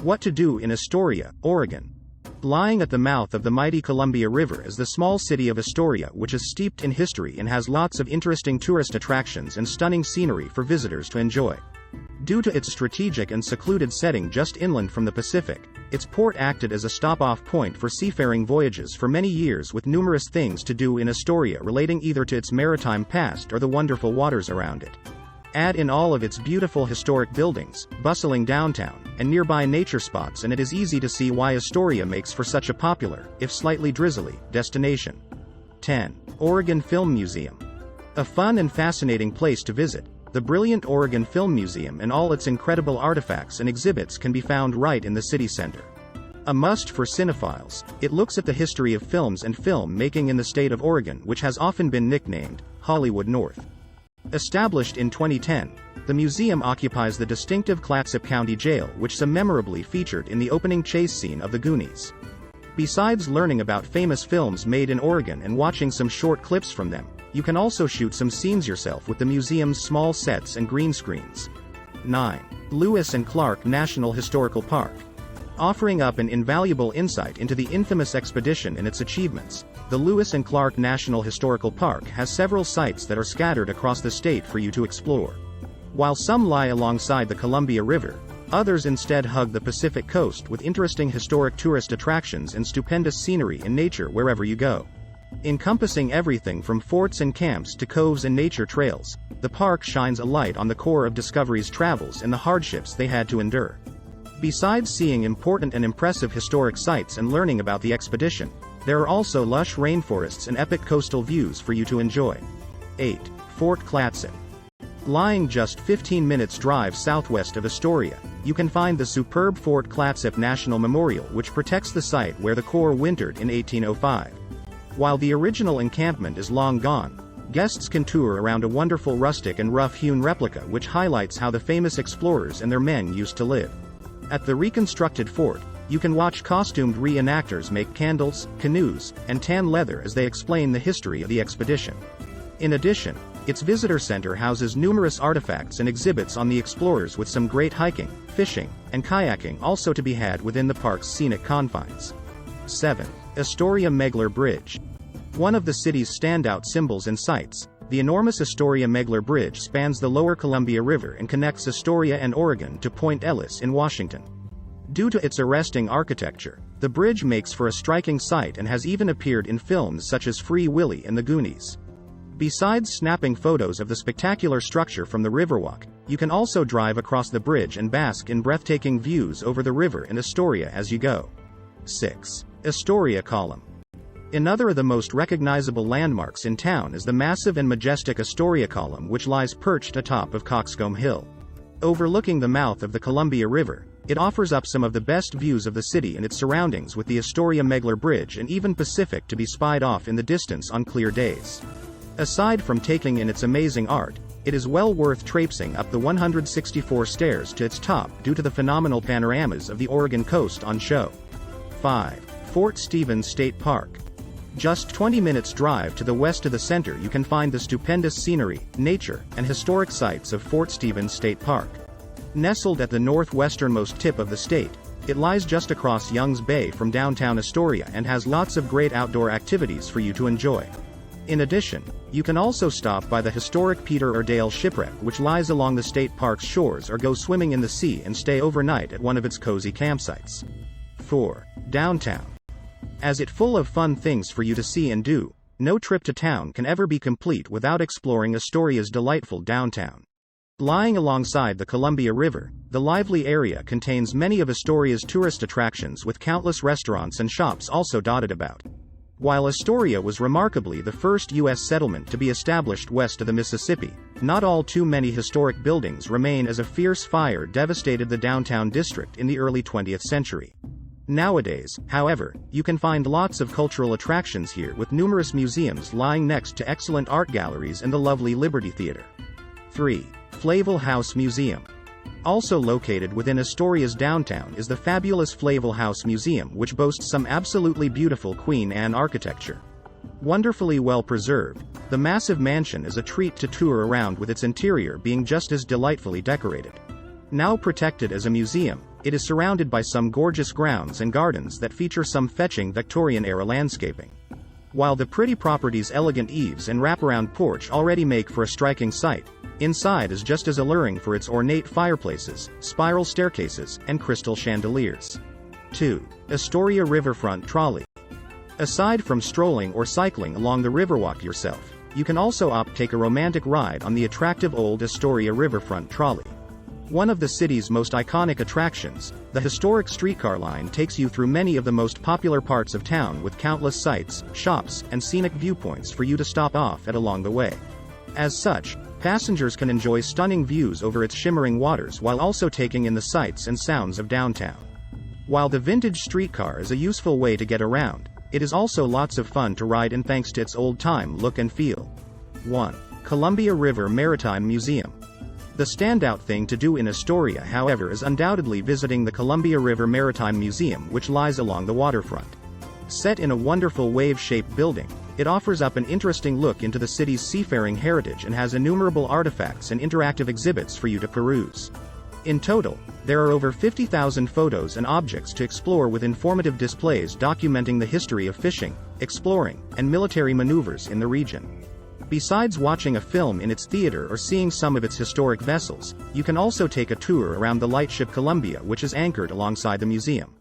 What to do in Astoria, Oregon. Lying at the mouth of the mighty Columbia River is the small city of Astoria, which is steeped in history and has lots of interesting tourist attractions and stunning scenery for visitors to enjoy. Due to its strategic and secluded setting just inland from the Pacific, its port acted as a stop-off point for seafaring voyages for many years, with numerous things to do in Astoria relating either to its maritime past or the wonderful waters around it. Add in all of its beautiful historic buildings, bustling downtown, and nearby nature spots, and it is easy to see why Astoria makes for such a popular, if slightly drizzly, destination. 10. Oregon Film Museum. A fun and fascinating place to visit, the brilliant Oregon Film Museum and all its incredible artifacts and exhibits can be found right in the city center. A must for cinephiles, it looks at the history of films and film making in the state of Oregon, which has often been nicknamed Hollywood North. Established in 2010, the museum occupies the distinctive Clatsop County Jail, which so memorably featured in the opening chase scene of The Goonies. Besides learning about famous films made in Oregon and watching some short clips from them, you can also shoot some scenes yourself with the museum's small sets and green screens. 9. Lewis and Clark National Historical Park. Offering up an invaluable insight into the infamous expedition and its achievements, the Lewis and Clark National Historical Park has several sites that are scattered across the state for you to explore. While some lie alongside the Columbia River, others instead hug the Pacific coast with interesting historic tourist attractions and stupendous scenery and nature wherever you go. Encompassing everything from forts and camps to coves and nature trails, the park shines a light on the core of Discovery's travels and the hardships they had to endure. Besides seeing important and impressive historic sites and learning about the expedition, there are also lush rainforests and epic coastal views for you to enjoy. 8. Fort Clatsop. Lying just 15 minutes drive southwest of Astoria, you can find the superb Fort Clatsop National Memorial, which protects the site where the Corps wintered in 1805. While the original encampment is long gone, guests can tour around a wonderful rustic and rough-hewn replica which highlights how the famous explorers and their men used to live. At the reconstructed fort, you can watch costumed reenactors make candles, canoes, and tan leather as they explain the history of the expedition. In addition, its visitor center houses numerous artifacts and exhibits on the explorers, with some great hiking, fishing, and kayaking also to be had within the park's scenic confines. 7. Astoria-Megler Bridge. One of the city's standout symbols and sights, the enormous Astoria-Megler Bridge spans the lower Columbia River and connects Astoria and Oregon to Point Ellis in Washington. Due to its arresting architecture, the bridge makes for a striking sight and has even appeared in films such as Free Willy and The Goonies. Besides snapping photos of the spectacular structure from the Riverwalk, you can also drive across the bridge and bask in breathtaking views over the river in Astoria as you go. 6. Astoria Column. Another of the most recognizable landmarks in town is the massive and majestic Astoria Column, which lies perched atop of Coxcomb Hill. Overlooking the mouth of the Columbia River, it offers up some of the best views of the city and its surroundings, with the Astoria-Megler Bridge and even Pacific to be spied off in the distance on clear days. Aside from taking in its amazing art, it is well worth traipsing up the 164 stairs to its top due to the phenomenal panoramas of the Oregon coast on show. 5. Fort Stevens State Park. Just 20 minutes drive to the west of the center, you can find the stupendous scenery, nature, and historic sites of Fort Stevens State Park. Nestled at the northwesternmost tip of the state, it lies just across Young's Bay from downtown Astoria and has lots of great outdoor activities for you to enjoy. In addition, you can also stop by the historic Peter Iredale Shipwreck, which lies along the state park's shores, or go swimming in the sea and stay overnight at one of its cozy campsites. 4. Downtown. As it's full of fun things for you to see and do, no trip to town can ever be complete without exploring Astoria's delightful downtown. Lying alongside the Columbia River, the lively area contains many of Astoria's tourist attractions, with countless restaurants and shops also dotted about. While Astoria was remarkably the first U.S. settlement to be established west of the Mississippi, not all too many historic buildings remain, as a fierce fire devastated the downtown district in the early 20th century. Nowadays, however, you can find lots of cultural attractions here, with numerous museums lying next to excellent art galleries and the lovely Liberty Theater. 3. Flavel House Museum. Also located within Astoria's downtown is the fabulous Flavel House Museum, which boasts some absolutely beautiful Queen Anne architecture. Wonderfully well preserved, the massive mansion is a treat to tour around, with its interior being just as delightfully decorated. Now protected as a museum, it is surrounded by some gorgeous grounds and gardens that feature some fetching Victorian-era landscaping. While the pretty property's elegant eaves and wraparound porch already make for a striking sight, inside is just as alluring for its ornate fireplaces, spiral staircases, and crystal chandeliers. 2. Astoria Riverfront Trolley. Aside from strolling or cycling along the Riverwalk yourself, you can also opt to take a romantic ride on the attractive old Astoria Riverfront Trolley. One of the city's most iconic attractions, the historic streetcar line takes you through many of the most popular parts of town with countless sights, shops, and scenic viewpoints for you to stop off at along the way. As such, passengers can enjoy stunning views over its shimmering waters while also taking in the sights and sounds of downtown. While the vintage streetcar is a useful way to get around, it is also lots of fun to ride in thanks to its old-time look and feel. 1. Columbia River Maritime Museum. The standout thing to do in Astoria, however, is undoubtedly visiting the Columbia River Maritime Museum, which lies along the waterfront. Set in a wonderful wave-shaped building, it offers up an interesting look into the city's seafaring heritage and has innumerable artifacts and interactive exhibits for you to peruse. In total, there are over 50,000 photos and objects to explore with informative displays documenting the history of fishing, exploring, and military maneuvers in the region. Besides watching a film in its theater or seeing some of its historic vessels, you can also take a tour around the lightship Columbia, which is anchored alongside the museum.